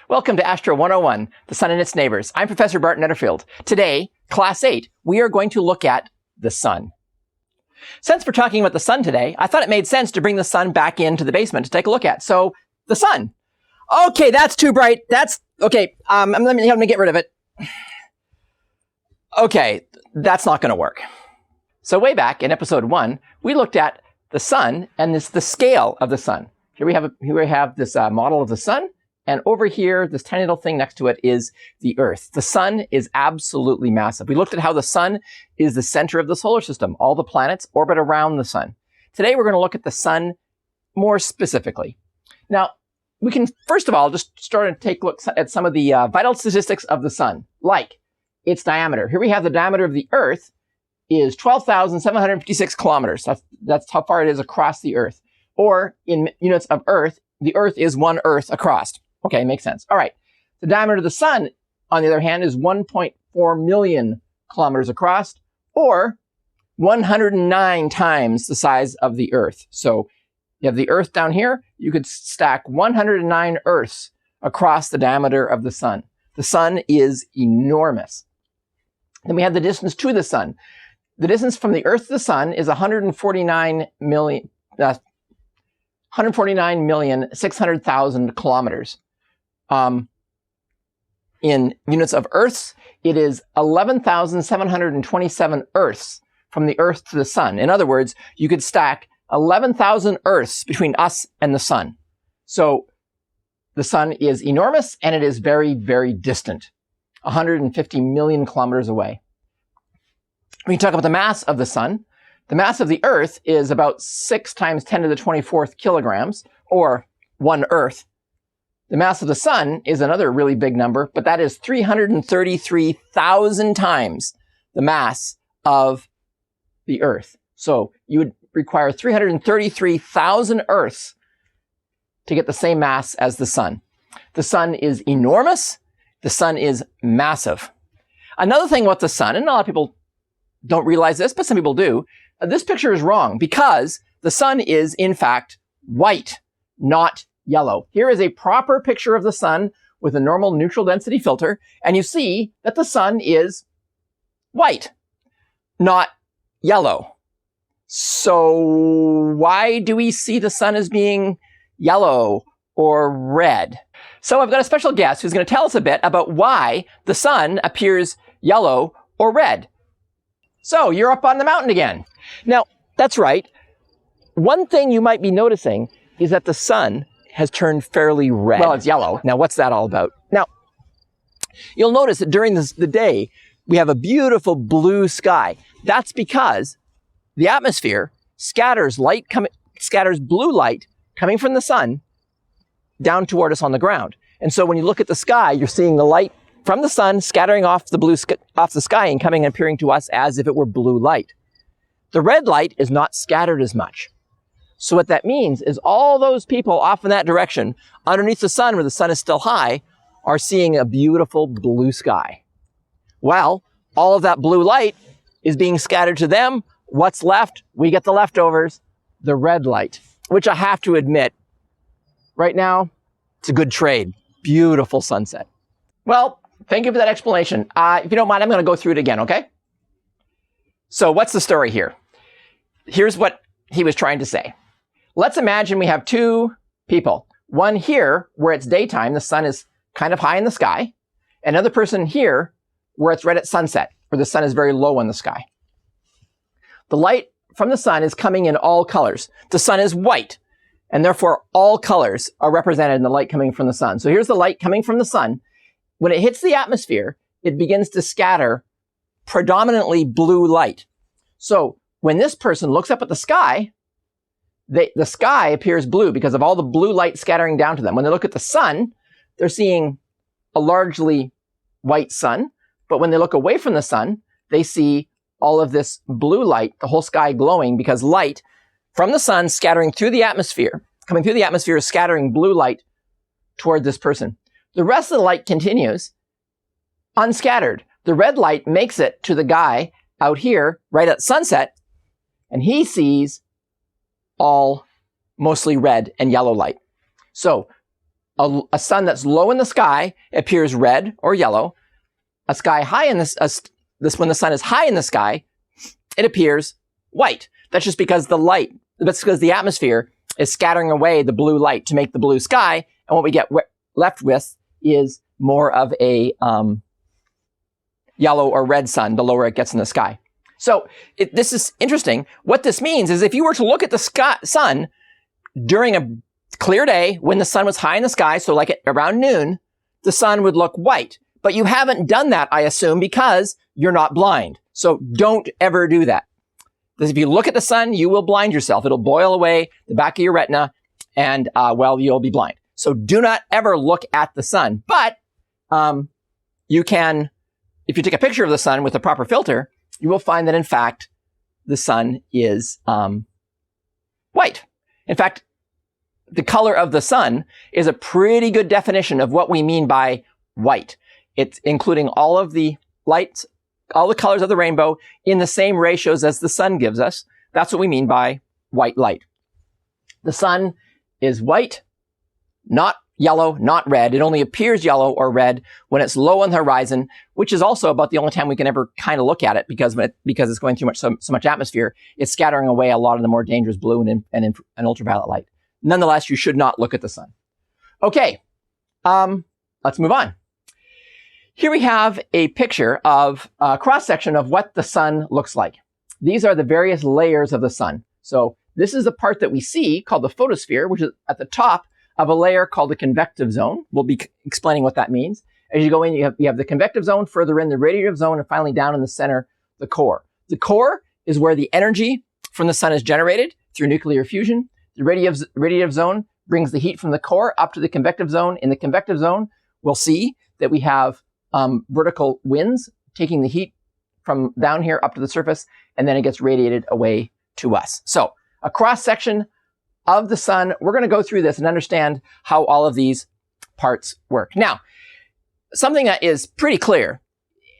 Welcome to Astro 101, the Sun and its neighbors. I'm Professor Bart Netterfield. Today, Class 8, we are going to look at the Sun. Since we're talking about the Sun today, I thought it made sense to bring the Sun back into the basement to take a look at. So, the Sun. Okay, that's too bright. Okay, let me get rid of it. Okay, that's not going to work. So way back in episode 1, we looked at the Sun and the scale of the Sun. Here we have this model of the Sun. And over here, this tiny little thing next to it is the Earth. The Sun is absolutely massive. We looked at how the Sun is the center of the solar system. All the planets orbit around the Sun. Today, we're going to look at the Sun more specifically. Now, we can, first of all, just start to take a look at some of the vital statistics of the Sun, like its diameter. Here we have the diameter of the Earth is 12,756 kilometers. That's how far it is across the Earth. Or in units of Earth, the Earth is one Earth across. Okay, makes sense. All right. The diameter of the Sun, on the other hand, is 1.4 million kilometers across, or 109 times the size of the Earth. So you have the Earth down here. You could stack 109 Earths across the diameter of the Sun. The Sun is enormous. Then we have the distance to the Sun. The distance from the Earth to the Sun is 149,600,000 kilometers. In units of Earths, it is 11,727 Earths from the Earth to the Sun. In other words, you could stack 11,000 Earths between us and the Sun. So the Sun is enormous and it is very, very distant, 150 million kilometers away. We can talk about the mass of the Sun. The mass of the Earth is about 6 times 10 to the 24th kilograms, or 1 Earth. The mass of the Sun is another really big number, but that is 333,000 times the mass of the Earth. So you would require 333,000 Earths to get the same mass as the Sun. The Sun is enormous. The Sun is massive. Another thing about the Sun, and a lot of people don't realize this, but some people do, this picture is wrong because the Sun is, in fact, white, not yellow. Here is a proper picture of the Sun with a normal neutral density filter, and you see that the Sun is white, not yellow. So why do we see the Sun as being yellow or red? So I've got a special guest who's going to tell us a bit about why the Sun appears yellow or red. So you're up on the mountain again. Now, that's right. One thing you might be noticing is that the Sun has turned fairly red. Well, it's yellow. Now, what's that all about? Now, you'll notice that during the day, we have a beautiful blue sky. That's because the atmosphere scatters blue light coming from the Sun down toward us on the ground. And so when you look at the sky, you're seeing the light from the Sun scattering off the sky and coming and appearing to us as if it were blue light. The red light is not scattered as much. So what that means is all those people off in that direction, underneath the Sun where the Sun is still high, are seeing a beautiful blue sky. Well, all of that blue light is being scattered to them. What's left? We get the leftovers, the red light, which I have to admit, right now, it's a good trade. Beautiful sunset. Well, thank you for that explanation. If you don't mind, I'm going to go through it again, okay? So what's the story here? Here's what he was trying to say. Let's imagine we have 2 people. One here, where it's daytime, the Sun is kind of high in the sky. Another person here, where it's right at sunset, where the Sun is very low in the sky. The light from the Sun is coming in all colors. The Sun is white, and therefore all colors are represented in the light coming from the Sun. So here's the light coming from the Sun. When it hits the atmosphere, it begins to scatter predominantly blue light. So when this person looks up at the sky, the sky appears blue because of all the blue light scattering down to them. When they look at the Sun, they're seeing a largely white Sun. But when they look away from the Sun, they see all of this blue light, the whole sky glowing, because light from the Sun scattering through the atmosphere, coming through the atmosphere, is scattering blue light toward this person. The rest of the light continues unscattered. The red light makes it to the guy out here right at sunset, and he sees all mostly red and yellow light. So a sun that's low in the sky appears red or yellow. A sky high in when the sun is high in the sky, it appears white. That's just because that's because the atmosphere is scattering away the blue light to make the blue sky. And what we get left with is more of a yellow or red sun, the lower it gets in the sky. So this is interesting. What this means is if you were to look at the sun during a clear day when the sun was high in the sky, so like around noon, the sun would look white. But you haven't done that, I assume, because you're not blind. So don't ever do that. Because if you look at the sun, you will blind yourself. It'll boil away the back of your retina and, you'll be blind. So do not ever look at the sun. But you can, if you take a picture of the sun with a proper filter, you will find that, in fact, the sun is white. In fact, the color of the sun is a pretty good definition of what we mean by white. It's including all of the lights, all the colors of the rainbow in the same ratios as the sun gives us. That's what we mean by white light. The sun is white, not yellow, not red. It only appears yellow or red when it's low on the horizon, which is also about the only time we can ever kind of look at it because it's going through so much atmosphere. It's scattering away a lot of the more dangerous blue and ultraviolet light. Nonetheless, you should not look at the sun. Okay, let's move on. Here we have a picture of a cross-section of what the sun looks like. These are the various layers of the sun. So this is the part that we see called the photosphere, which is at the top of a layer called the convective zone. We'll be explaining what that means. As you go in, you have the convective zone, further in the radiative zone, and finally down in the center, the core. The core is where the energy from the sun is generated through nuclear fusion. The radiative zone brings the heat from the core up to the convective zone. In the convective zone, we'll see that we have vertical winds taking the heat from down here up to the surface, and then it gets radiated away to us. So a cross-section of the sun. We're going to go through this and understand how all of these parts work. Now, something that is pretty clear,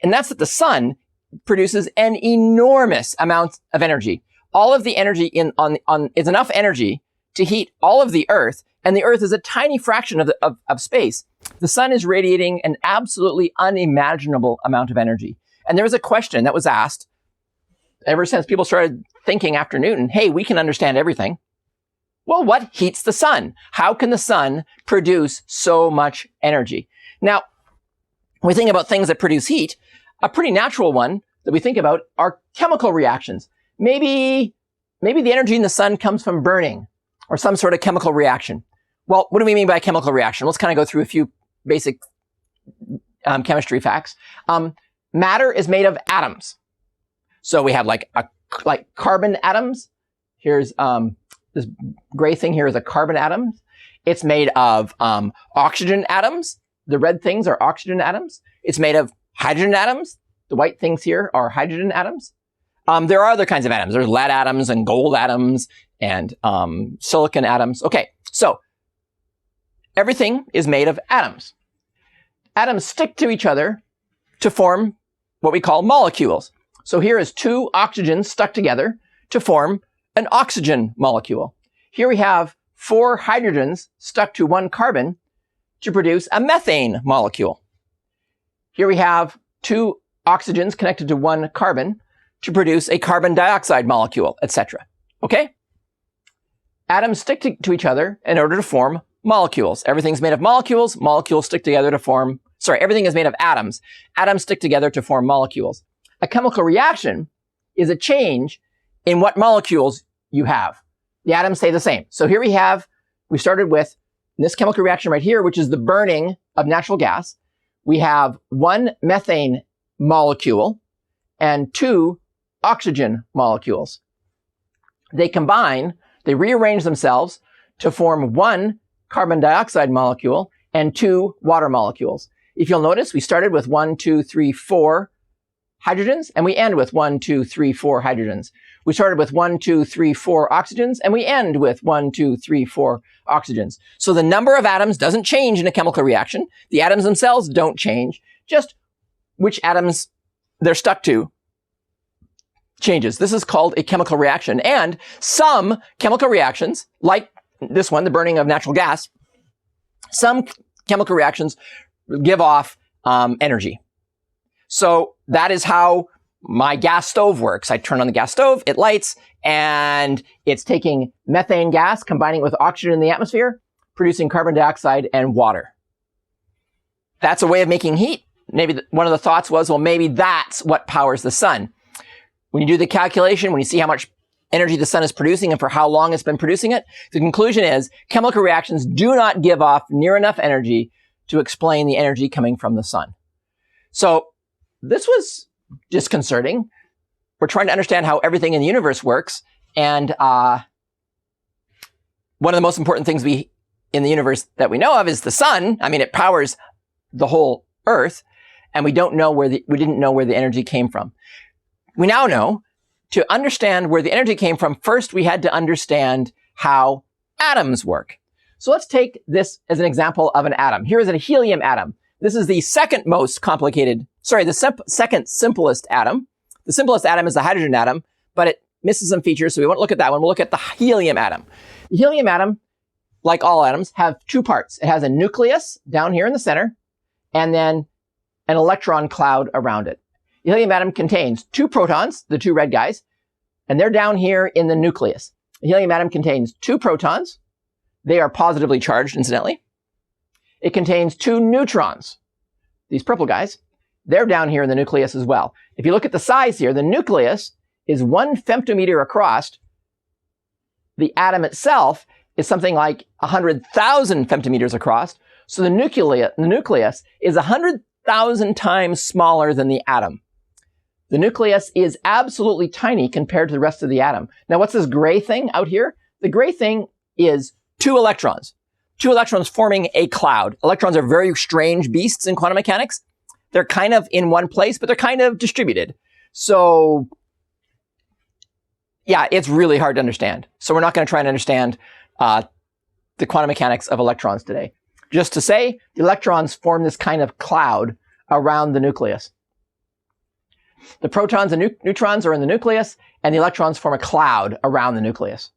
and that's that the sun produces an enormous amount of energy. All of the energy is enough energy to heat all of the Earth, and the Earth is a tiny fraction of space. The sun is radiating an absolutely unimaginable amount of energy. And there was a question that was asked ever since people started thinking after Newton, hey, we can understand everything. Well, what heats the sun? How can the sun produce so much energy? Now, when we think about things that produce heat, a pretty natural one that we think about are chemical reactions. Maybe the energy in the sun comes from burning or some sort of chemical reaction. Well, what do we mean by a chemical reaction? Let's kind of go through a few basic chemistry facts. Matter is made of atoms. So we have like carbon atoms. Here's this gray thing here is a carbon atom. It's made of oxygen atoms. The red things are oxygen atoms. It's made of hydrogen atoms. The white things here are hydrogen atoms. There are other kinds of atoms. There's lead atoms and gold atoms and silicon atoms. Okay, so everything is made of atoms. Atoms stick to each other to form what we call molecules. So here is two oxygens stuck together to form an oxygen molecule. Here we have four hydrogens stuck to one carbon to produce a methane molecule. Here we have two oxygens connected to one carbon to produce a carbon dioxide molecule, etc. Okay? Atoms stick to each other in order to form molecules. Everything's made of molecules. Molecules stick together to form... everything is made of atoms. Atoms stick together to form molecules. A chemical reaction is a change in what molecules you have. The atoms stay the same. So here we started with this chemical reaction right here, which is the burning of natural gas. We have one methane molecule and two oxygen molecules. They combine, they rearrange themselves to form one carbon dioxide molecule and two water molecules. If you'll notice, we started with 1, 2, 3, 4 hydrogens, and we end with 1, 2, 3, 4 hydrogens. We started with 1, 2, 3, 4 oxygens, and we end with 1, 2, 3, 4 oxygens. So the number of atoms doesn't change in a chemical reaction. The atoms themselves don't change. Just which atoms they're stuck to changes. This is called a chemical reaction. And some chemical reactions, like this one, the burning of natural gas, Some chemical reactions give off energy. So that is how my gas stove works. I turn on the gas stove, it lights, and it's taking methane gas, combining it with oxygen in the atmosphere, producing carbon dioxide and water. That's a way of making heat. Maybe one of the thoughts was, well, maybe that's what powers the sun. When you do the calculation, when you see how much energy the sun is producing and for how long it's been producing it, the conclusion is chemical reactions do not give off near enough energy to explain the energy coming from the sun. So this was disconcerting. We're trying to understand how everything in the universe works. And one of the most important things in the universe that we know of is the sun. I mean, it powers the whole Earth, and we didn't know where the energy came from. We now know to understand where the energy came from. First, we had to understand how atoms work. So let's take this as an example of an atom. Here is a helium atom. This is the second simplest atom. The simplest atom is the hydrogen atom, but it misses some features, so we won't look at that one. We'll look at the helium atom. The helium atom, like all atoms, have two parts. It has a nucleus down here in the center, and then an electron cloud around it. The helium atom contains two protons, the two red guys, and they're down here in the nucleus. The helium atom contains two protons. They are positively charged, incidentally. It contains two neutrons, these purple guys. They're down here in the nucleus as well. If you look at the size here, the nucleus is 1 femtometer across. The atom itself is something like 100,000 femtometers across. So the nucleus is 100,000 times smaller than the atom. The nucleus is absolutely tiny compared to the rest of the atom. Now, what's this gray thing out here? The gray thing is two electrons. Two electrons forming a cloud. Electrons are very strange beasts in quantum mechanics. They're kind of in one place, but they're kind of distributed. So, yeah, it's really hard to understand. So we're not going to try and understand the quantum mechanics of electrons today. Just to say, the electrons form this kind of cloud around the nucleus. The protons and neutrons are in the nucleus, and the electrons form a cloud around the nucleus.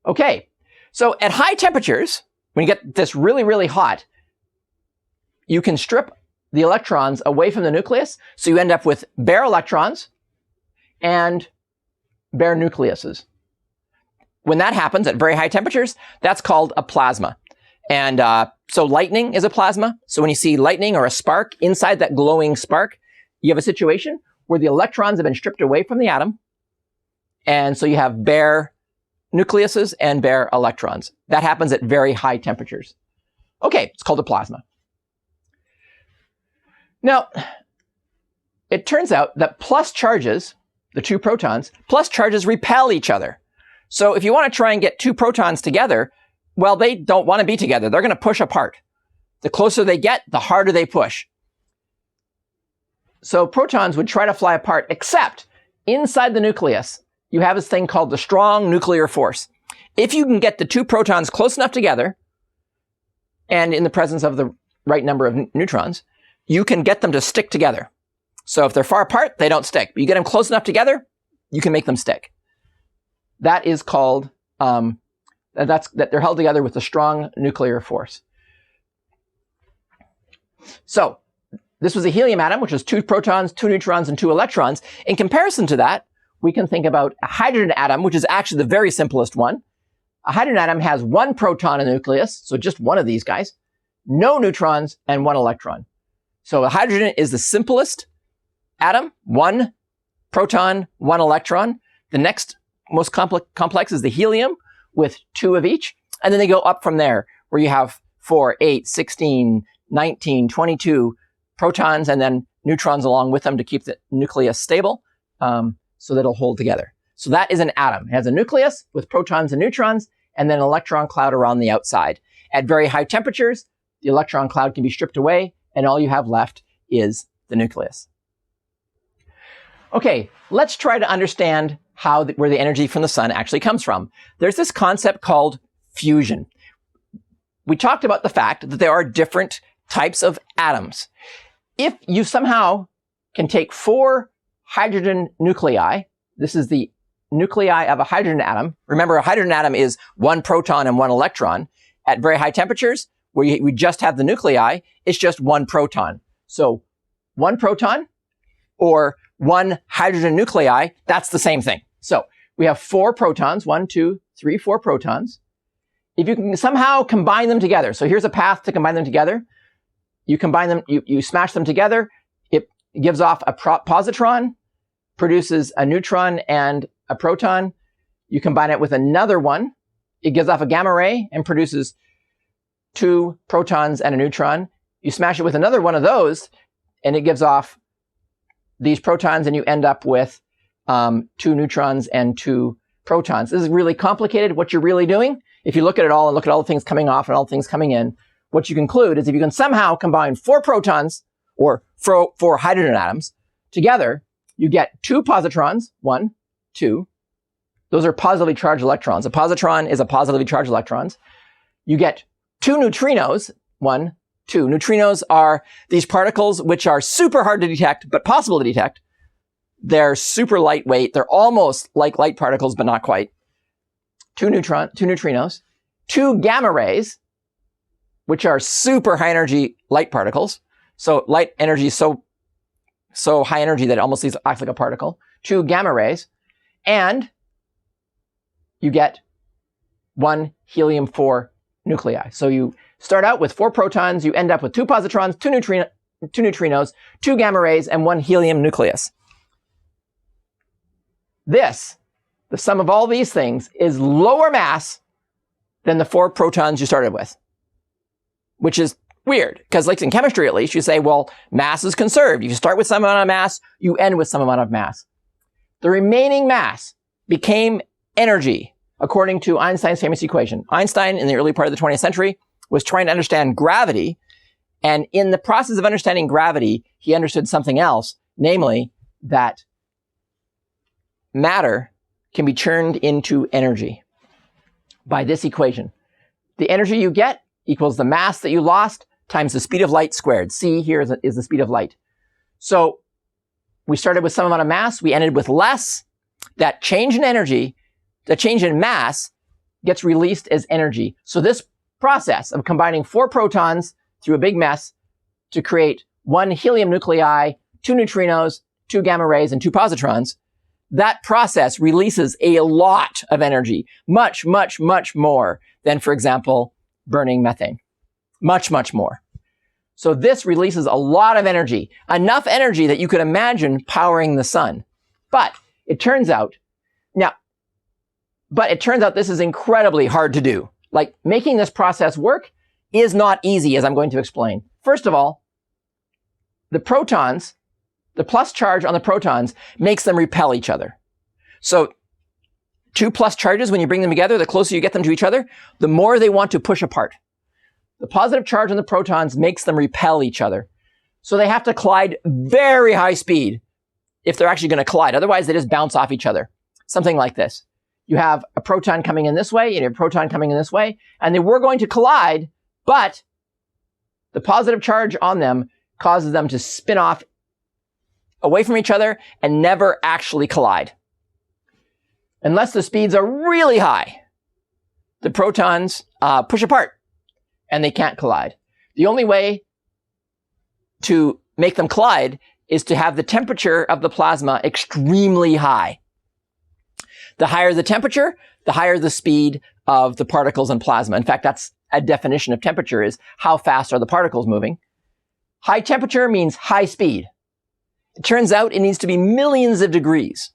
Okay, so at high temperatures, when you get this really, really hot, you can strip the electrons away from the nucleus, so you end up with bare electrons and bare nucleuses. When that happens at very high temperatures, that's called a plasma. And so lightning is a plasma. So when you see lightning or a spark, inside that glowing spark, you have a situation where the electrons have been stripped away from the atom. And so you have bare nucleuses and bare electrons. That happens at very high temperatures. Okay, it's called a plasma. Now, it turns out that plus charges, the two protons, plus charges repel each other. So if you want to try and get two protons together, well, they don't want to be together. They're going to push apart. The closer they get, the harder they push. So protons would try to fly apart, except inside the nucleus, you have this thing called the strong nuclear force. If you can get the two protons close enough together, and in the presence of the right number of neutrons, you can get them to stick together. So if they're far apart, they don't stick. But you get them close enough together, you can make them stick. That is called, that they're held together with a strong nuclear force. So this was a helium atom, which was two protons, two neutrons, and two electrons. In comparison to that, we can think about a hydrogen atom, which is actually the very simplest one. A hydrogen atom has one proton in the nucleus, so just one of these guys, no neutrons, and one electron. So a hydrogen is the simplest atom, one proton, one electron. The next most complex is the helium with two of each. And then they go up from there, where you have 4, 8, 16, 19, 22 protons, and then neutrons along with them to keep the nucleus stable, so that it'll hold together. So that is an atom. It has a nucleus with protons and neutrons, and then an electron cloud around the outside. At very high temperatures, the electron cloud can be stripped away, and all you have left is the nucleus. Okay, let's try to understand where the energy from the sun actually comes from. There's this concept called fusion. We talked about the fact that there are different types of atoms. If you somehow can take 4 hydrogen nuclei, this is the nuclei of a hydrogen atom. Remember, a hydrogen atom is one proton and one electron. At very high temperatures, where we just have the nuclei, it's just one proton. So one proton or one hydrogen nuclei, that's the same thing. So we have 4 protons, 1, 2, 3, 4 protons. If you can somehow combine them together, so here's a path to combine them together. You combine them, you smash them together, it gives off a positron, produces a neutron and a proton. You combine it with another one, it gives off a gamma ray and produces 2 protons and a neutron. You smash it with another one of those, and it gives off these protons, and you end up with 2 neutrons and 2 protons. This is really complicated. What you're really doing, if you look at it all and look at all the things coming off and all the things coming in, what you conclude is if you can somehow combine 4 protons or 4 hydrogen atoms together, you get 2 positrons, 1, 2. Those are positively charged electrons. A positron is a positively charged electrons. You get 2 neutrinos, 1, 2. Neutrinos are these particles which are super hard to detect, but possible to detect. They're super lightweight. They're almost like light particles, but not quite. 2 neutrinos, 2 gamma rays, which are super high energy light particles. So light energy is so high energy that it almost acts like a particle. 2 gamma rays, and you get 1 helium-4 nuclei. So you start out with 4 protons, you end up with 2 positrons, 2 neutrinos, 2 gamma rays, and 1 helium nucleus. This, the sum of all these things, is lower mass than the 4 protons you started with, which is weird, because like in chemistry at least, you say, well, mass is conserved. You start with some amount of mass, you end with some amount of mass. The remaining mass became energy, according to Einstein's famous equation. Einstein, in the early part of the 20th century, was trying to understand gravity, and in the process of understanding gravity, he understood something else, namely that matter can be turned into energy by this equation. The energy you get equals the mass that you lost times the speed of light squared. C here is the speed of light. So we started with some amount of mass, we ended with less. That change in energy, the change in mass, gets released as energy. So this process of combining 4 protons through a big mess to create 1 helium nuclei, 2 neutrinos, 2 gamma rays, and 2 positrons, that process releases a lot of energy, much, much, much more than, for example, burning methane. Much, much more. So this releases a lot of energy, enough energy that you could imagine powering the sun. But it turns out this is incredibly hard to do. Like, making this process work is not easy, as I'm going to explain. First of all, the protons, the plus charge on the protons makes them repel each other. So 2 plus charges, when you bring them together, the closer you get them to each other, the more they want to push apart. The positive charge on the protons makes them repel each other. So they have to collide very high speed if they're actually going to collide. Otherwise, they just bounce off each other. Something like this. You have a proton coming in this way and a proton coming in this way, and they were going to collide, but the positive charge on them causes them to spin off away from each other and never actually collide. Unless the speeds are really high, the protons push apart and they can't collide. The only way to make them collide is to have the temperature of the plasma extremely high. The higher the temperature, the higher the speed of the particles in plasma. In fact, that's a definition of temperature, is how fast are the particles moving. High temperature means high speed. It turns out it needs to be millions of degrees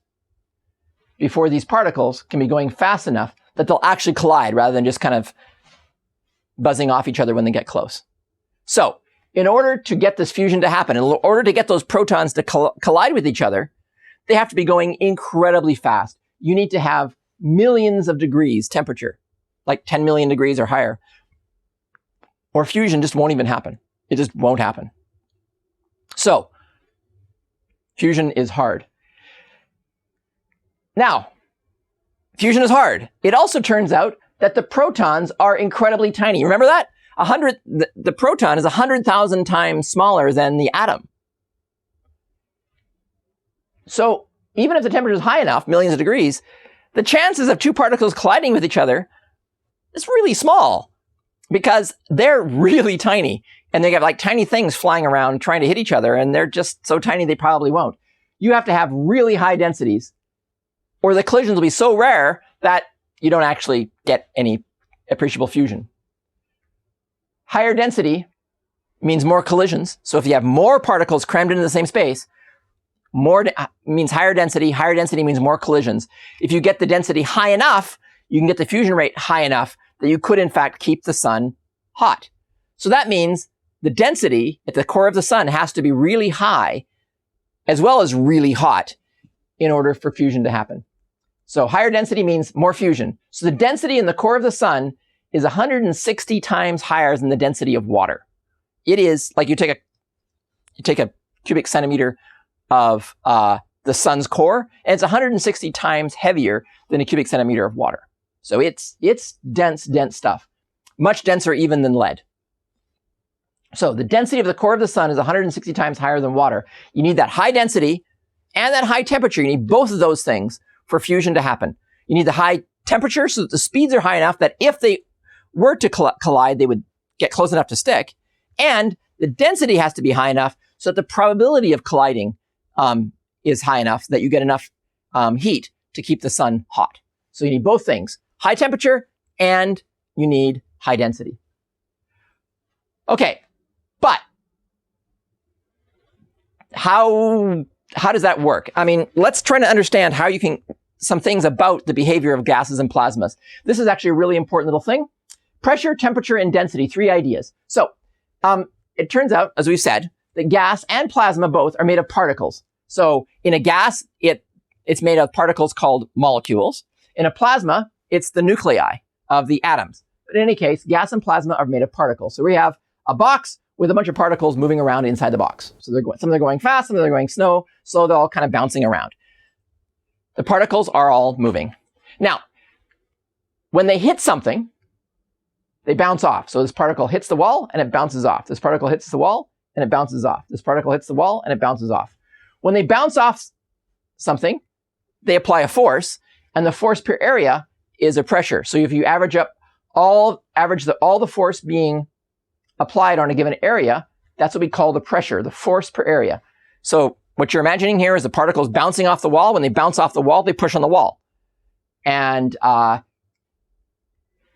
before these particles can be going fast enough that they'll actually collide rather than just kind of buzzing off each other when they get close. So, in order to get this fusion to happen, in order to get those protons to collide with each other, they have to be going incredibly fast. You need to have millions of degrees temperature, like 10 million degrees or higher, or fusion just won't even happen. It just won't happen. So, fusion is hard. Now, fusion is hard. It also turns out that the protons are incredibly tiny. Remember that? The proton is 100,000 times smaller than the atom. So even if the temperature is high enough, millions of degrees, the chances of 2 particles colliding with each other is really small. because they're really tiny and they got like tiny things flying around trying to hit each other, and they're just so tiny they probably won't. You have to have really high densities or the collisions will be so rare that you don't actually get any appreciable fusion. Higher density means more collisions. So if you have more particles crammed into the same space, more means higher density. Higher density means more collisions. If you get the density high enough, you can get the fusion rate high enough that you could in fact keep the sun hot. So that means the density at the core of the sun has to be really high as well as really hot in order for fusion to happen. So higher density means more fusion. So the density in the core of the sun is 160 times higher than the density of water. It is like you take a cubic centimeter of the sun's core, and it's 160 times heavier than a cubic centimeter of water. So it's dense stuff, much denser even than lead. So the density of the core of the sun is 160 times higher than water. You need that high density and that high temperature. You need both of those things for fusion to happen. You need the high temperature so that the speeds are high enough that if they were to collide, they would get close enough to stick. And the density has to be high enough so that the probability of colliding is high enough that you get enough heat to keep the sun hot. So you need both things, high temperature and you need high density. Okay, but how does that work? I mean, let's try to understand how you can, some things about the behavior of gases and plasmas. This is actually a really important little thing. Pressure, temperature, and density, 3 ideas. So it turns out, as we've said, that gas and plasma both are made of particles. So in a gas, it's made of particles called molecules. In a plasma, it's the nuclei of the atoms. But in any case, gas and plasma are made of particles. So we have a box with a bunch of particles moving around inside the box. So some of them are going fast, some of them are going slow, so they're all kind of bouncing around. The particles are all moving. Now, when they hit something, they bounce off. So this particle hits the wall and it bounces off. This particle hits the wall and it bounces off. This particle hits the wall and it bounces off. When they bounce off something, they apply a force, and the force per area is a pressure. So if you average all the force being applied on a given area, that's what we call the pressure, the force per area. So what you're imagining here is the particles bouncing off the wall. When they bounce off the wall, they push on the wall. And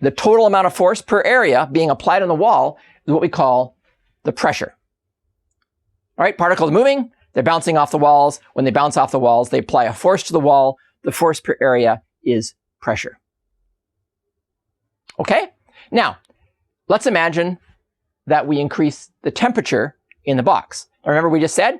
the total amount of force per area being applied on the wall is what we call the pressure. All right, particles moving, they're bouncing off the walls. When they bounce off the walls, they apply a force to the wall. The force per area is pressure. Okay? Now, let's imagine that we increase the temperature in the box. Now, remember we just said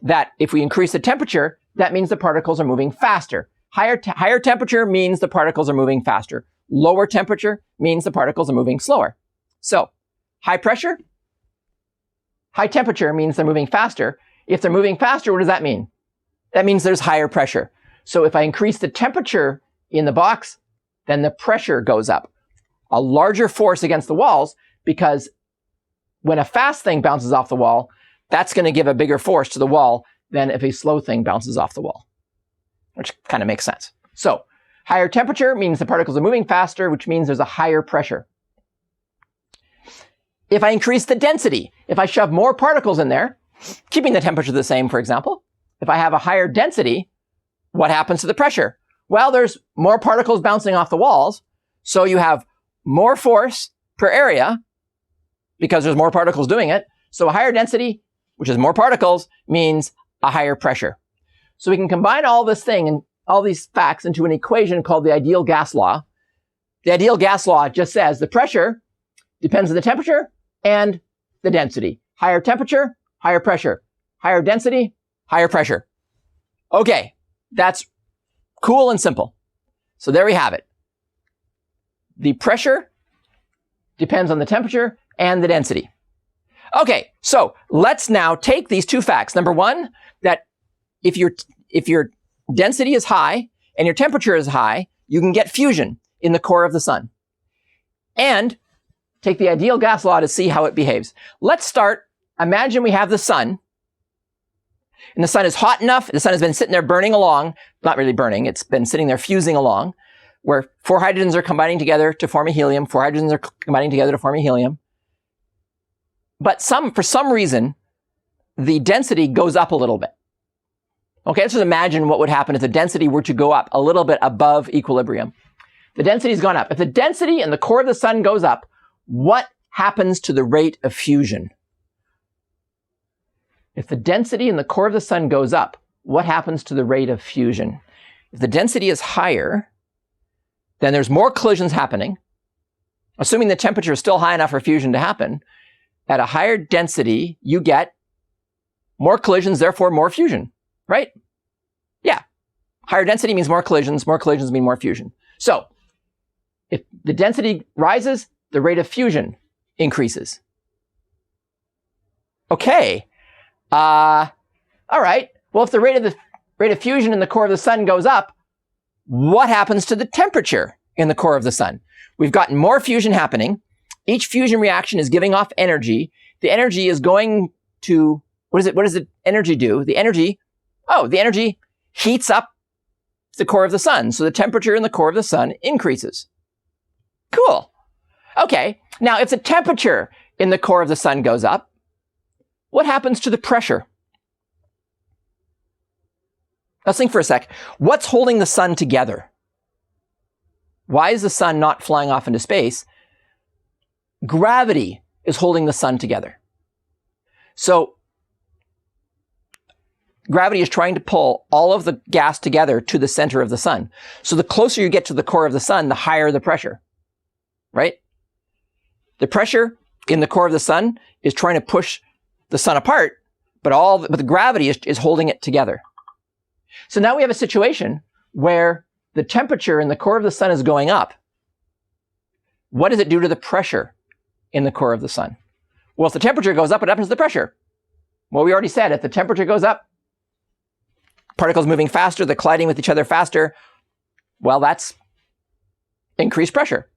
that if we increase the temperature, that means the particles are moving faster. Higher temperature means the particles are moving faster. Lower temperature means the particles are moving slower. So, high pressure, high temperature means they're moving faster. If they're moving faster, what does that mean? That means there's higher pressure. So if I increase the temperature in the box, then the pressure goes up. A larger force against the walls, because when a fast thing bounces off the wall, that's going to give a bigger force to the wall than if a slow thing bounces off the wall, which kind of makes sense. So higher temperature means the particles are moving faster, which means there's a higher pressure. If I increase the density, if I shove more particles in there, keeping the temperature the same, for example, if I have a higher density, what happens to the pressure? Well, there's more particles bouncing off the walls, so you have more force per area because there's more particles doing it. So a higher density, which is more particles, means a higher pressure. So we can combine all this thing and all these facts into an equation called the ideal gas law. The ideal gas law just says the pressure depends on the temperature and the density. Higher temperature, higher pressure. Higher density, higher pressure. Okay, that's cool and simple. So there we have it. The pressure depends on the temperature and the density. Okay, so let's now take these two facts. Number one, that if your density is high and your temperature is high, you can get fusion in the core of the sun. And take the ideal gas law to see how it behaves. Let's start. Imagine we have the sun, and the sun is hot enough. The sun has been sitting there burning along. Not really burning. It's been sitting there fusing along. where 4 hydrogens are combining together to form a helium, 4 hydrogens are combining together to form a helium. But for some reason, the density goes up a little bit. Okay, let's just imagine what would happen if the density were to go up a little bit above equilibrium. The density's gone up. If the density in the core of the sun goes up, what happens to the rate of fusion? If the density in the core of the sun goes up, what happens to the rate of fusion? If the density is higher, then there's more collisions happening. Assuming the temperature is still high enough for fusion to happen, at a higher density, you get more collisions, therefore more fusion, right? Yeah. Higher density means more collisions mean more fusion. So, if the density rises, the rate of fusion increases. Okay. All right. Well, if the rate of fusion in the core of the sun goes up, what happens to the temperature in the core of the sun? We've gotten more fusion happening. Each fusion reaction is giving off energy. The energy is going to, what does the energy do? The energy heats up the core of the sun. So the temperature in the core of the sun increases. Cool. Okay. Now, if the temperature in the core of the sun goes up, what happens to the pressure? Let's think for a sec. What's holding the sun together? Why is the sun not flying off into space? Gravity is holding the sun together. So gravity is trying to pull all of the gas together to the center of the sun. So the closer you get to the core of the sun, the higher the pressure, right? The pressure in the core of the sun is trying to push the sun apart, but the gravity is holding it together. So now we have a situation where the temperature in the core of the sun is going up. What does it do to the pressure in the core of the sun? Well, if the temperature goes up, what happens to the pressure? Well, we already said if the temperature goes up, particles moving faster, they're colliding with each other faster. Well, that's increased pressure.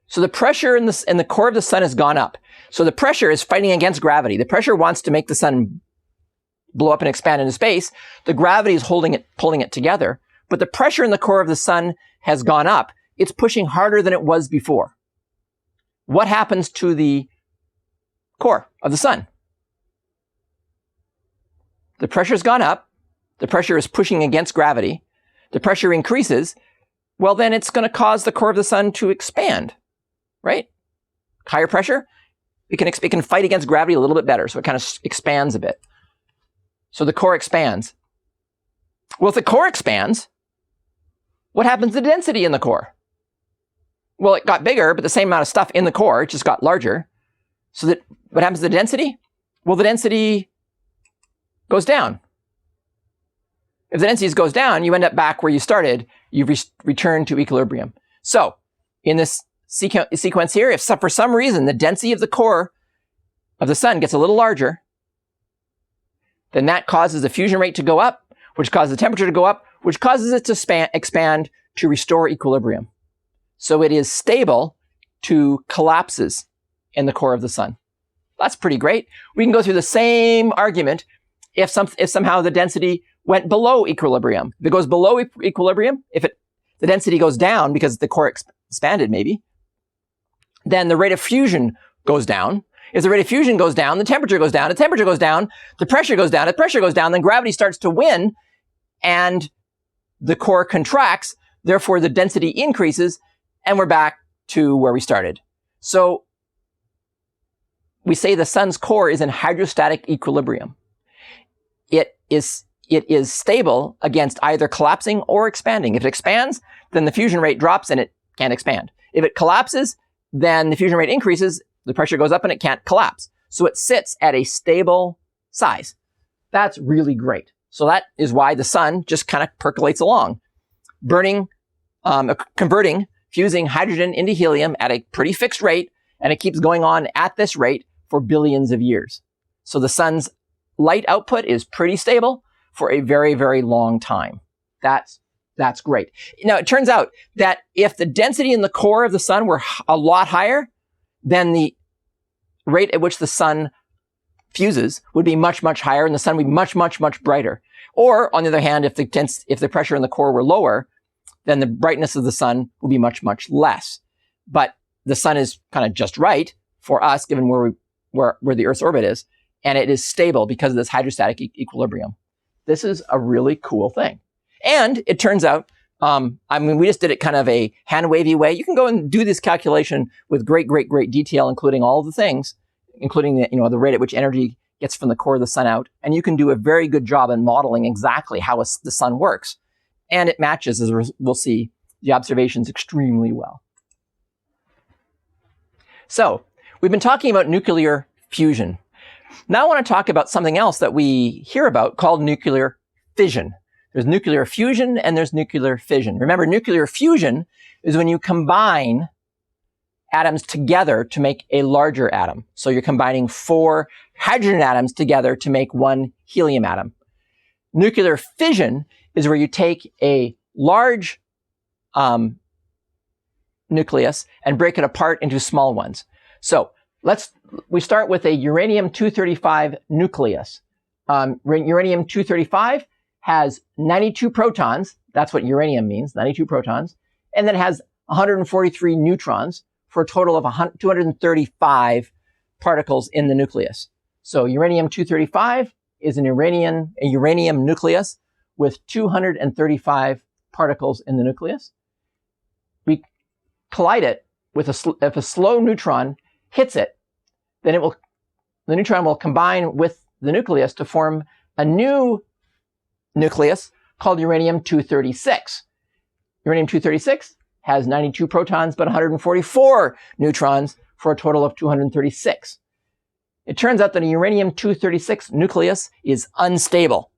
So the pressure in the core of the sun has gone up. So the pressure is fighting against gravity. The pressure wants to make the sun blow up and expand into space. The gravity is pulling it together. But the pressure in the core of the sun has gone up. It's pushing harder than it was before. What happens to the core of the sun? The pressure's gone up. The pressure is pushing against gravity. The pressure increases. Well, then it's going to cause the core of the sun to expand, right? Higher pressure, it can fight against gravity a little bit better, so it kind of expands a bit. So the core expands. Well, if the core expands, what happens to the density in the core? Well, it got bigger, but the same amount of stuff in the core, it just got larger. So that what happens to the density? Well, the density goes down. If the density goes down, you end up back where you started. You return to equilibrium. So in this sequence here, if for some reason the density of the core of the sun gets a little larger, then that causes the fusion rate to go up, which causes the temperature to go up, which causes it to expand to restore equilibrium. So it is stable to collapses in the core of the sun. That's pretty great. We can go through the same argument if somehow the density went below equilibrium. If it goes below equilibrium, the density goes down because the core expanded maybe, then the rate of fusion goes down. If the rate of fusion goes down, the temperature goes down. The temperature goes down, the pressure goes down. The pressure goes down, then gravity starts to win, and the core contracts. Therefore, the density increases, and we're back to where we started. So we say the sun's core is in hydrostatic equilibrium. It is stable against either collapsing or expanding. If it expands, then the fusion rate drops and it can't expand. If it collapses, then the fusion rate increases, the pressure goes up and it can't collapse. So it sits at a stable size. That's really great. So that is why the sun just kind of percolates along, fusing hydrogen into helium at a pretty fixed rate, and it keeps going on at this rate for billions of years. So the sun's light output is pretty stable for a very, very long time. That's great. Now, it turns out that if the density in the core of the sun were a lot higher, then the rate at which the sun fuses would be much, much higher, and the sun would be much, much, much brighter. Or, on the other hand, if the pressure in the core were lower, then the brightness of the sun will be much, much less. But the sun is kind of just right for us, given where the Earth's orbit is, and it is stable because of this hydrostatic equilibrium. This is a really cool thing. And it turns out, I mean, we just did it kind of a hand-wavy way. You can go and do this calculation with great, great, great detail, including all the things, including the rate at which energy gets from the core of the sun out. And you can do a very good job in modeling exactly how the sun works. And it matches, as we'll see, the observations extremely well. So we've been talking about nuclear fusion. Now I want to talk about something else that we hear about called nuclear fission. There's nuclear fusion and there's nuclear fission. Remember, nuclear fusion is when you combine atoms together to make a larger atom. So you're combining 4 hydrogen atoms together to make 1 helium atom. Nuclear fission is where you take a large nucleus and break it apart into small ones. So we start with a uranium-235 nucleus. Uranium-235 has 92 protons. That's what uranium means, 92 protons. And then it has 143 neutrons for a total of 235 particles in the nucleus. So uranium-235 is a uranium nucleus with 235 particles in the nucleus. We collide it with if a slow neutron hits it, then the neutron will combine with the nucleus to form a new nucleus called uranium-236. Uranium-236 has 92 protons but 144 neutrons for a total of 236. It turns out that a uranium-236 nucleus is unstable.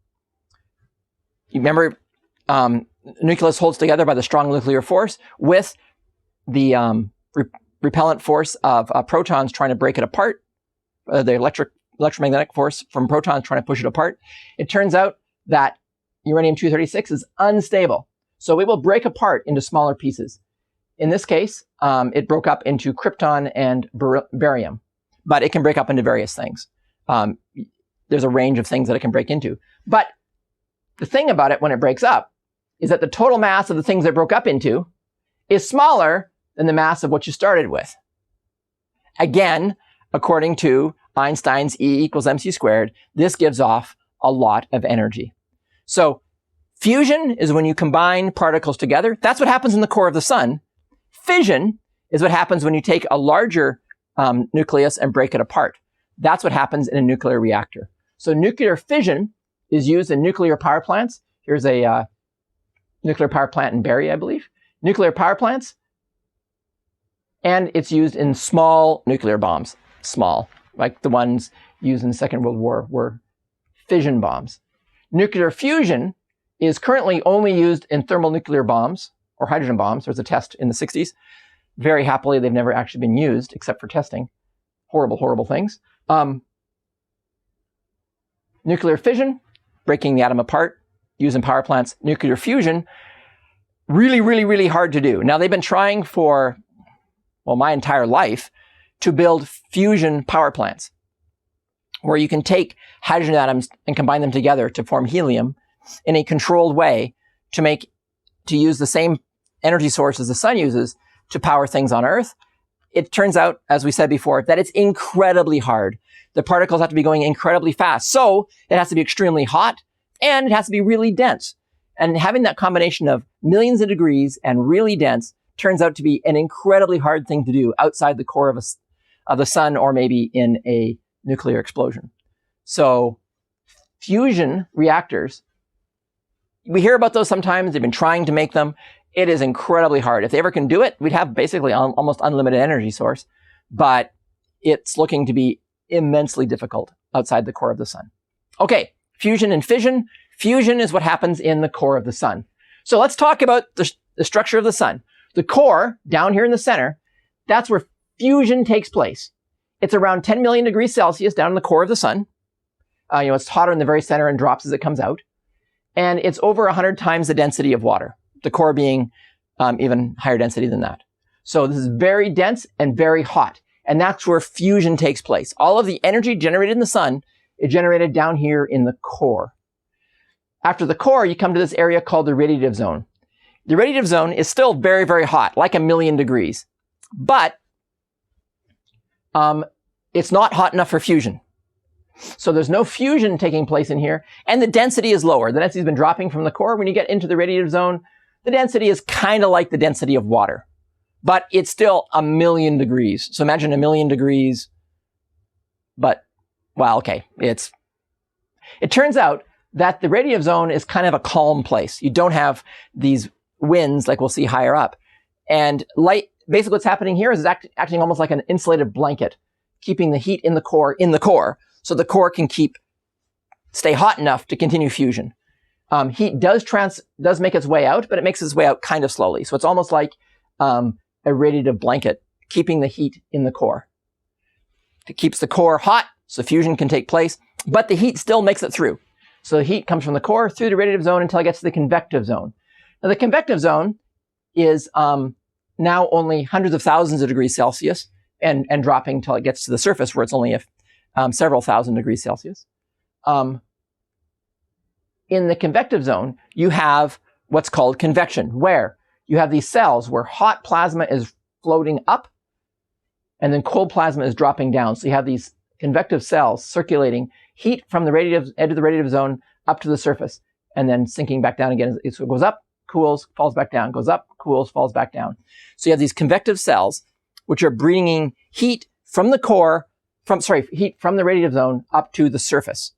You remember, nucleus holds together by the strong nuclear force with the repellent force of protons trying to break it apart, the electromagnetic force from protons trying to push it apart. It turns out that uranium-236 is unstable, so it will break apart into smaller pieces. In this case, it broke up into krypton and barium, but it can break up into various things. There's a range of things that it can break into. But the thing about it when it breaks up is that the total mass of the things that it broke up into is smaller than the mass of what you started with. Again, according to Einstein's E equals mc squared, this gives off a lot of energy. So fusion is when you combine particles together. That's what happens in the core of the sun. Fission is what happens when you take a larger nucleus and break it apart. That's what happens in a nuclear reactor. So nuclear fission is used in nuclear power plants. Here's a nuclear power plant in Barrie, I believe. Nuclear power plants. And it's used in small nuclear bombs. Small, like the ones used in the Second World War were fission bombs. Nuclear fusion is currently only used in thermonuclear bombs or hydrogen bombs. There was a test in the 60s. Very happily, they've never actually been used except for testing. Horrible, horrible things. Nuclear fission, breaking the atom apart, used in power plants. Nuclear fusion, really, really, really hard to do. Now, they've been trying for, well, my entire life to build fusion power plants where you can take hydrogen atoms and combine them together to form helium in a controlled way to use the same energy source as the sun uses to power things on Earth. It turns out, as we said before, that it's incredibly hard. The particles have to be going incredibly fast. So it has to be extremely hot and it has to be really dense. And having that combination of millions of degrees and really dense turns out to be an incredibly hard thing to do outside the core of the sun or maybe in a nuclear explosion. So fusion reactors, we hear about those sometimes. They've been trying to make them. It is incredibly hard. If they ever can do it, we'd have basically almost unlimited energy source, but it's looking to be immensely difficult outside the core of the sun. Okay, fusion and fission. Fusion is what happens in the core of the sun. So let's talk about the structure of the sun. The core, down here in the center, that's where fusion takes place. It's around 10 million degrees Celsius down in the core of the sun. It's hotter in the very center and drops as it comes out. And it's over 100 times the density of water, the core being even higher density than that. So this is very dense and very hot. And that's where fusion takes place. All of the energy generated in the sun is generated down here in the core. After the core, you come to this area called the radiative zone. the radiative zone is still very, very hot, like 1,000,000 degrees. But it's not hot enough for fusion. So there's no fusion taking place in here, and the density is lower. The density has been dropping from the core. When you get into the radiative zone, the density is kind of like the density of water, but it's still 1,000,000 degrees. So imagine 1,000,000 degrees, but, well, okay, it turns out that the radiative zone is kind of a calm place. You don't have these winds like we'll see higher up. And light, basically what's happening here is it's acting almost like an insulated blanket, keeping the heat in the core, so the core can stay hot enough to continue fusion. Heat does make its way out, but it makes its way out kind of slowly. So it's almost like a radiative blanket, keeping the heat in the core. It keeps the core hot, so fusion can take place, but the heat still makes it through. So the heat comes from the core through the radiative zone until it gets to the convective zone. Now the convective zone is now only hundreds of thousands of degrees Celsius and dropping until it gets to the surface where it's only several thousand degrees Celsius. In the convective zone, you have what's called convection, where you have these cells where hot plasma is floating up and then cold plasma is dropping down. So you have these convective cells circulating heat from the edge of the radiative zone up to the surface and then sinking back down again. So it goes up, cools, falls back down, goes up, cools, falls back down. So you have these convective cells which are bringing heat from the core, heat from the radiative zone up to the surface.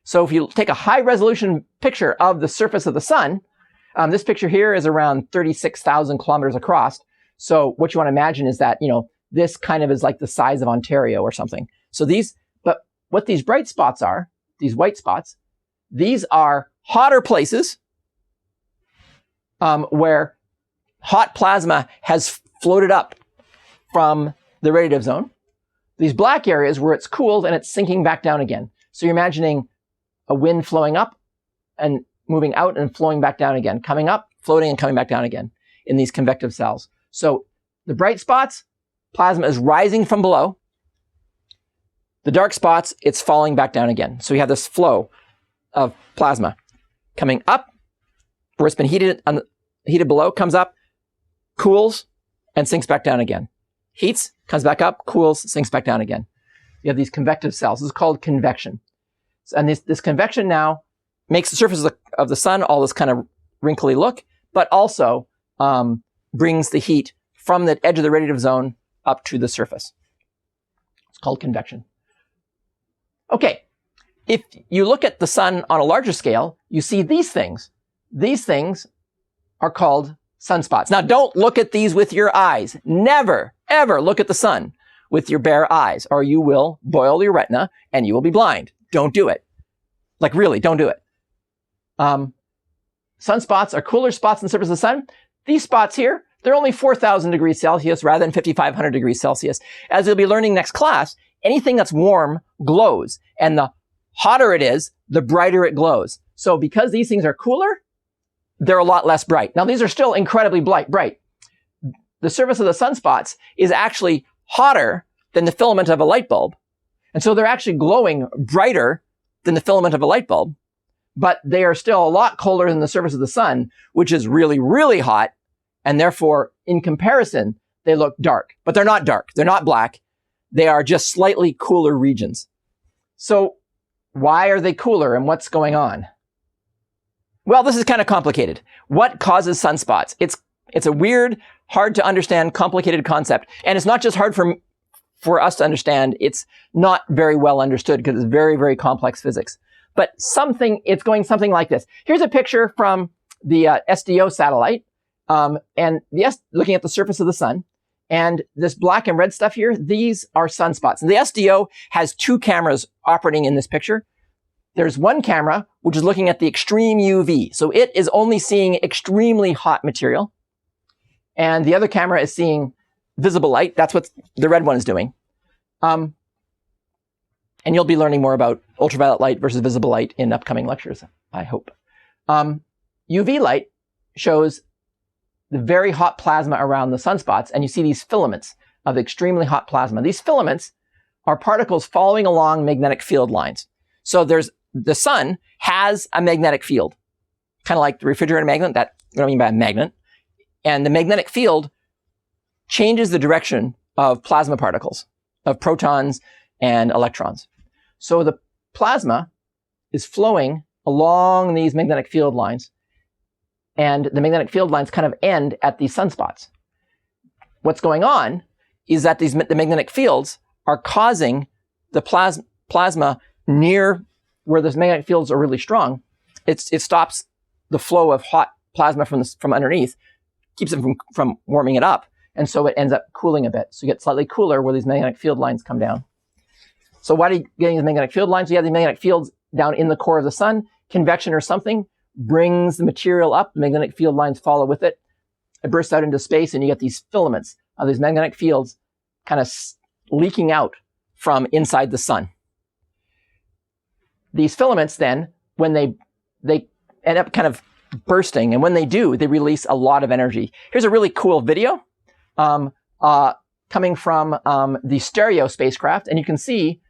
So if you take a high resolution picture of the surface of the sun, this picture here is around 36,000 kilometers across. So what you want to imagine is that, this kind of is like the size of Ontario or something. So but what these bright spots are, these white spots, these are hotter places where hot plasma has floated up from the radiative zone. These black areas where it's cooled and it's sinking back down again. So you're imagining a wind flowing up and moving out and flowing back down again, coming up, floating and coming back down again in these convective cells. So the bright spots, plasma is rising from below. The dark spots, it's falling back down again. So you have this flow of plasma coming up where it's been heated below, comes up, cools, and sinks back down again. Heats, comes back up, cools, sinks back down again. You have these convective cells. This is called convection. And this convection now makes the surface of the sun all this kind of wrinkly look, but also brings the heat from the edge of the radiative zone up to the surface. It's called convection. Okay, if you look at the sun on a larger scale, you see these things. These things are called sunspots. Now, don't look at these with your eyes. Never, ever look at the sun with your bare eyes, or you will boil your retina and you will be blind. Don't do it. Like, really, don't do it. Sunspots are cooler spots on the surface of the sun. These spots here, they're only 4,000 degrees Celsius rather than 5,500 degrees Celsius. As you'll be learning next class, anything that's warm glows, and the hotter it is, the brighter it glows. So because these things are cooler, they're a lot less bright. Now, these are still incredibly bright. The surface of the sunspots is actually hotter than the filament of a light bulb. And so they're actually glowing brighter than the filament of a light bulb, but they are still a lot colder than the surface of the sun, which is really, really hot. And therefore, in comparison, they look dark, but they're not dark. They're not black. They are just slightly cooler regions. So why are they cooler and what's going on? Well, this is kind of complicated. What causes sunspots? It's a weird, hard to understand, complicated concept. And it's not just hard for us to understand. It's not very well understood because it's very, very complex physics. But it's going something like this. Here's a picture from the SDO satellite. Looking at the surface of the sun. And this black and red stuff here, these are sunspots. And the SDO has two cameras operating in this picture. There's one camera, which is looking at the extreme UV. So it is only seeing extremely hot material. And the other camera is seeing visible light. That's what the red one is doing. And you'll be learning more about ultraviolet light versus visible light in upcoming lectures, I hope. UV light shows the very hot plasma around the sunspots, and you see these filaments of extremely hot plasma. These filaments are particles following along magnetic field lines. So the sun has a magnetic field, kind of like the refrigerator magnet, that what I mean by a magnet. And the magnetic field changes the direction of plasma particles, of protons and electrons. So the plasma is flowing along these magnetic field lines, and the magnetic field lines kind of end at these sunspots. What's going on is that the magnetic fields are causing the plasma near where those magnetic fields are really strong. It stops the flow of hot plasma from underneath, keeps it from warming it up, and so it ends up cooling a bit. So you get slightly cooler where these magnetic field lines come down. So why do you get these magnetic field lines? You have the magnetic fields down in the core of the sun. Convection or something brings the material up. The magnetic field lines follow with it. It bursts out into space, and you get these filaments of these magnetic fields kind of leaking out from inside the sun. These filaments then, when they end up kind of bursting, and when they do, they release a lot of energy. Here's a really cool video coming from the Stereo spacecraft, and you can see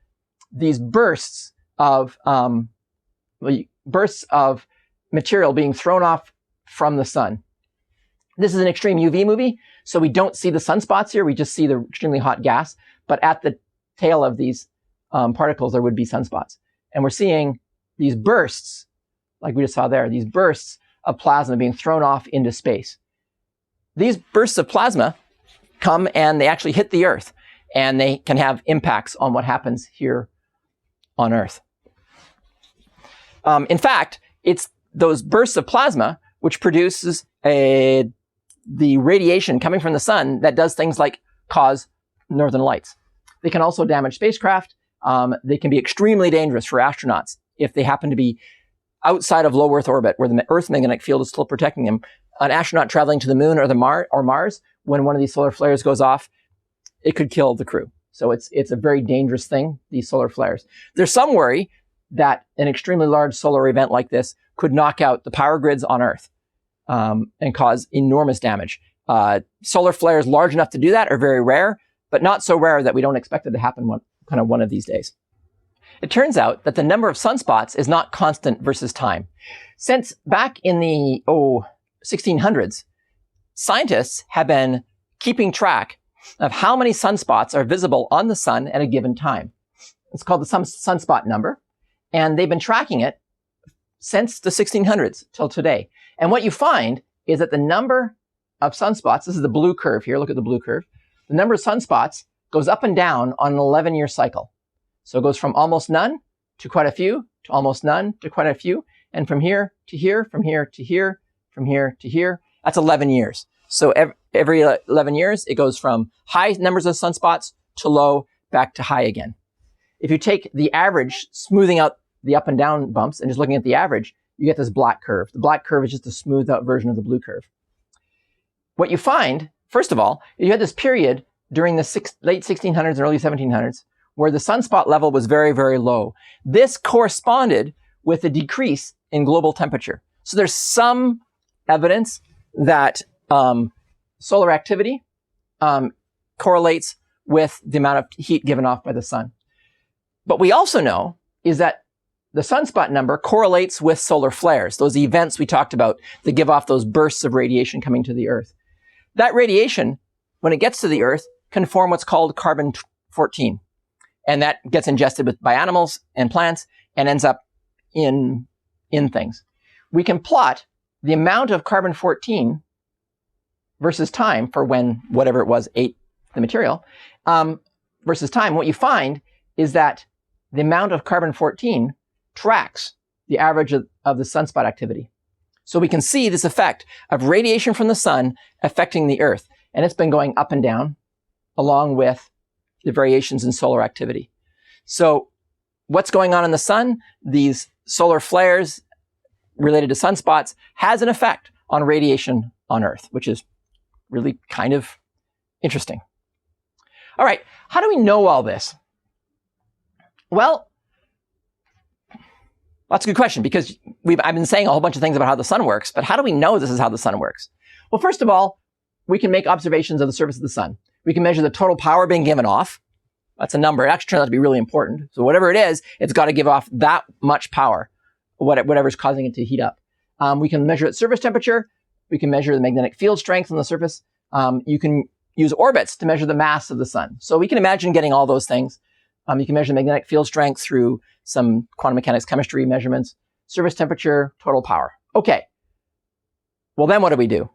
these bursts of material being thrown off from the sun. This is an extreme UV movie, so we don't see the sunspots here. We just see the extremely hot gas. But at the tail of these particles, there would be sunspots. And we're seeing these bursts, like we just saw there, these bursts of plasma being thrown off into space. These bursts of plasma come and they actually hit the Earth, and they can have impacts on what happens here on Earth. In fact, it's those bursts of plasma which produces the radiation coming from the sun that does things like cause northern lights. They can also damage spacecraft. They can be extremely dangerous for astronauts if they happen to be outside of low Earth orbit, where the Earth magnetic field is still protecting them. An astronaut traveling to the moon or Mars, when one of these solar flares goes off, it could kill the crew. So it's a very dangerous thing, these solar flares. There's some worry that an extremely large solar event like this could knock out the power grids on Earth and cause enormous damage. Solar flares large enough to do that are very rare, but not so rare that we don't expect it to happen one of these days. It turns out that the number of sunspots is not constant versus time. Since back in the 1600s, scientists have been keeping track of how many sunspots are visible on the sun at a given time. It's called the sunspot number, and they've been tracking it since the 1600s till today. And what you find is that the number of sunspots, this is the blue curve here, look at the blue curve, the number of sunspots goes up and down on an 11-year cycle. So it goes from almost none to quite a few, to almost none to quite a few, and from here to here, from here to here, from here to here. That's 11 years. So every 11 years, it goes from high numbers of sunspots to low, back to high again. If you take the average, smoothing out the up and down bumps, and just looking at the average, you get this black curve. The black curve is just a smoothed out version of the blue curve. What you find, first of all, you had this period during the late 1600s and early 1700s where the sunspot level was very, very low. This corresponded with a decrease in global temperature. So there's some evidence that solar activity correlates with the amount of heat given off by the sun. But we also know is that the sunspot number correlates with solar flares, those events we talked about that give off those bursts of radiation coming to the Earth. That radiation, when it gets to the Earth, can form what's called carbon-14. And that gets ingested by animals and plants and ends up in things. We can plot the amount of carbon-14 versus time for when whatever it was ate the material versus time. What you find is that the amount of carbon-14 tracks the average of the sunspot activity. So we can see this effect of radiation from the sun affecting the Earth. And it's been going up and down along with the variations in solar activity. So what's going on in the sun? These solar flares related to sunspots has an effect on radiation on Earth, which is really kind of interesting. All right, how do we know all this? Well, that's a good question, because I've been saying a whole bunch of things about how the sun works, but how do we know this is how the sun works? Well, first of all, we can make observations of the surface of the sun. We can measure the total power being given off. That's a number. It actually turns out to be really important. So whatever it is, it's got to give off that much power, whatever's causing it to heat up. We can measure its surface temperature. We can measure the magnetic field strength on the surface. You can use orbits to measure the mass of the sun. So we can imagine getting all those things. You can measure the magnetic field strength through some quantum mechanics chemistry measurements, surface temperature, total power. Okay. Well, then what do?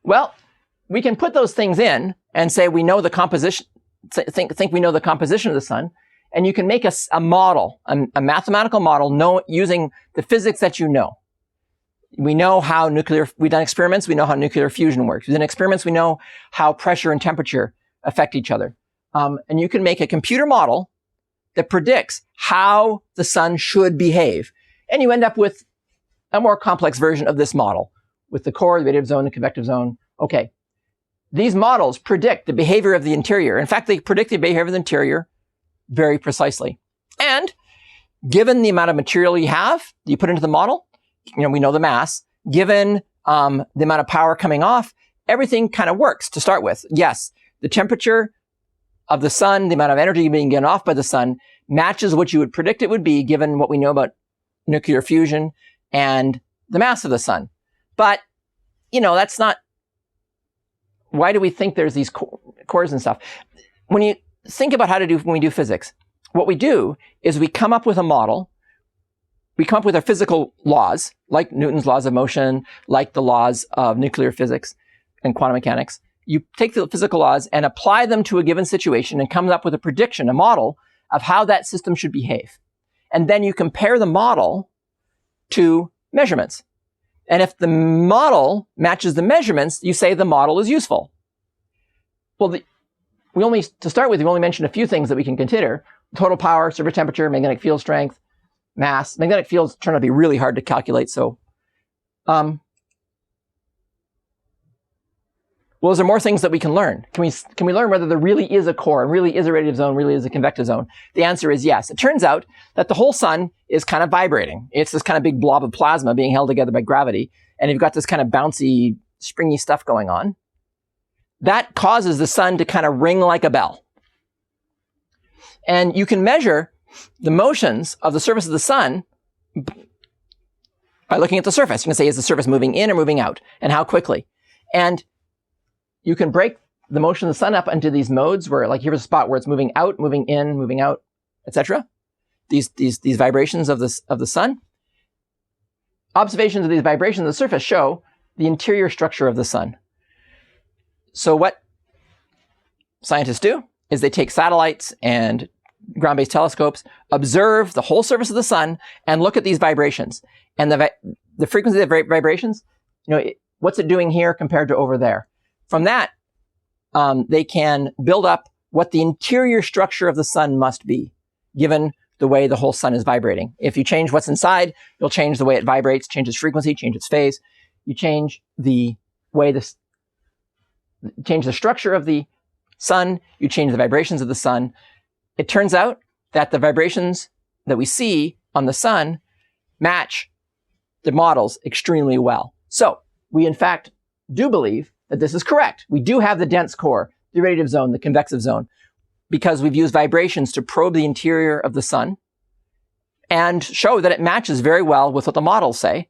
Well, we can put those things in and say we know the composition, think we know the composition of the sun, and you can make a model, a mathematical model using the physics that you know. We know how we've done experiments, we know how nuclear fusion works. We've done experiments, we know how pressure and temperature affect each other. And you can make a computer model that predicts how the sun should behave. And you end up with a more complex version of this model with the core, the radiative zone, the convective zone. Okay. These models predict the behavior of the interior. In fact, they predict the behavior of the interior very precisely. And given the amount of material you put into the model, we know the mass, given the amount of power coming off, everything kind of works to start with. Yes, the temperature of the sun, the amount of energy being given off by the sun matches what you would predict it would be given what we know about nuclear fusion and the mass of the sun. But, that's not, why do we think there's these cores and stuff? When you think about when we do physics, what we do is we come up with a model. We come up with our physical laws, like Newton's laws of motion, like the laws of nuclear physics and quantum mechanics. You take the physical laws and apply them to a given situation and come up with a prediction, a model of how that system should behave. And then you compare the model to measurements. And if the model matches the measurements, you say the model is useful. Well, to start with, we only mentioned a few things that we can consider: total power, surface temperature, magnetic field strength, mass. Magnetic fields turn out to be really hard to calculate. So, well, is there more things that we can learn? Can we learn whether there really is a core, really is a radiative zone, really is a convective zone? The answer is yes. It turns out that the whole sun is kind of vibrating. It's this kind of big blob of plasma being held together by gravity. And you've got this kind of bouncy, springy stuff going on. That causes the sun to kind of ring like a bell. And you can measure the motions of the surface of the sun by looking at the surface. You can say, is the surface moving in or moving out? And how quickly? And you can break the motion of the sun up into these modes where, like, here's a spot where it's moving out, moving in, moving out, etc. These vibrations of the sun. Observations of these vibrations of the surface show the interior structure of the sun. So what scientists do is they take satellites and ground-based telescopes, observe the whole surface of the sun, and look at these vibrations. And the frequency of the vibrations, what's it doing here compared to over there? From that, they can build up what the interior structure of the sun must be, given the way the whole sun is vibrating. If you change what's inside, you'll change the way it vibrates, change its frequency, change its phase. You change the way change the structure of the sun, you change the vibrations of the sun. It turns out that the vibrations that we see on the sun match the models extremely well. So we, in fact, do believe that this is correct. We do have the dense core, the radiative zone, the convective zone, because we've used vibrations to probe the interior of the sun and show that it matches very well with what the models say.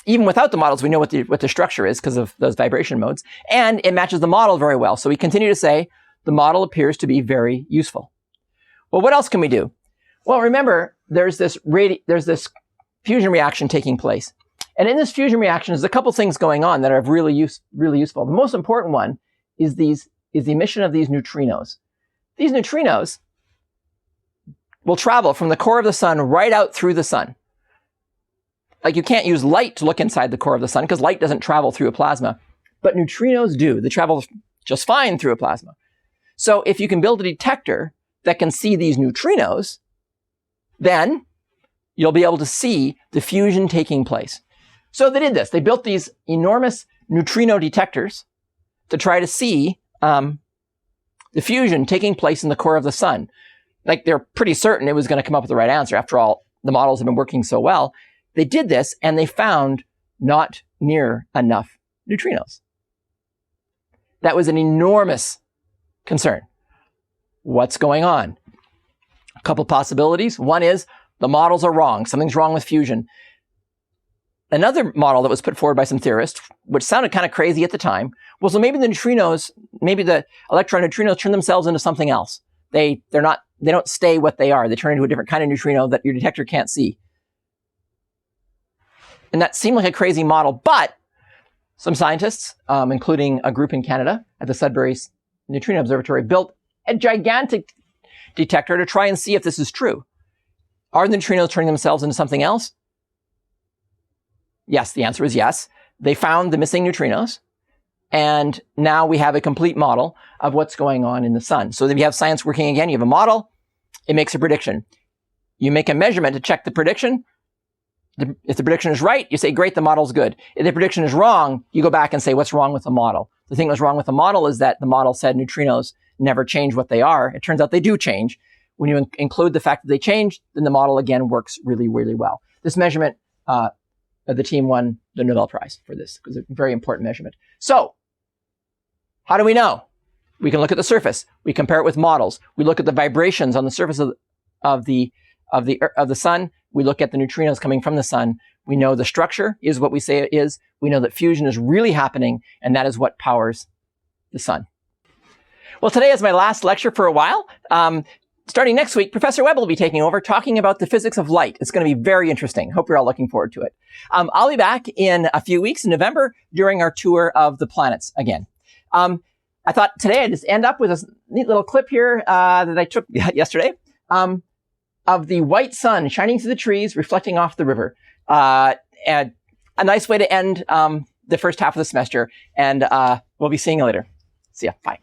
Even without the models, we know what the structure is because of those vibration modes, and it matches the model very well. So we continue to say the model appears to be very useful. Well, what else can we do? Well, remember, there's this fusion reaction taking place. And in this fusion reaction, there's a couple things going on that are really useful. The most important one is the emission of these neutrinos. These neutrinos will travel from the core of the sun right out through the sun. Like, you can't use light to look inside the core of the sun because light doesn't travel through a plasma, but neutrinos do. They travel just fine through a plasma. So if you can build a detector that can see these neutrinos, then you'll be able to see the fusion taking place. So they did this. They built these enormous neutrino detectors to try to see the fusion taking place in the core of the sun. Like, they're pretty certain it was going to come up with the right answer. After all, the models have been working so well. They did this, and they found not near enough neutrinos. That was an enormous concern. What's going on? A couple possibilities. One is the models are wrong. Something's wrong with fusion. another model that was put forward by some theorists, which sounded kind of crazy at the time, was, well, maybe the neutrinos, maybe the electron neutrinos turn themselves into something else. They don't stay what they are. They turn into a different kind of neutrino that your detector can't see. And that seemed like a crazy model, but some scientists, including a group in Canada at the Sudbury Neutrino Observatory, built a gigantic detector to try and see if this is true. Are the neutrinos turning themselves into something else? Yes, the answer is yes. They found the missing neutrinos, and now we have a complete model of what's going on in the sun. So then you have science working again. You have a model. It makes a prediction. You make a measurement to check the prediction. If the prediction is right, you say, great, the model's good. If the prediction is wrong, you go back and say, what's wrong with the model? The thing that's wrong with the model is that the model said neutrinos never change what they are. It turns out they do change. When you include the fact that they change, then the model again works really, really well. This measurement, the team won the Nobel Prize for this because it's a very important measurement. So, how do we know? We can look at the surface. We compare it with models. We look at the vibrations on the surface of the sun. We look at the neutrinos coming from the sun. We know the structure is what we say it is. We know that fusion is really happening, and that is what powers the sun. Well, today is my last lecture for a while. Starting next week, Professor Webb will be taking over, talking about the physics of light. It's going to be very interesting. Hope you're all looking forward to it. I'll be back in a few weeks in November during our tour of the planets again. I thought today I'd just end up with a neat little clip here that I took yesterday. Of the white sun shining through the trees, reflecting off the river. And a nice way to end the first half of the semester. And we'll be seeing you later. See ya. Bye.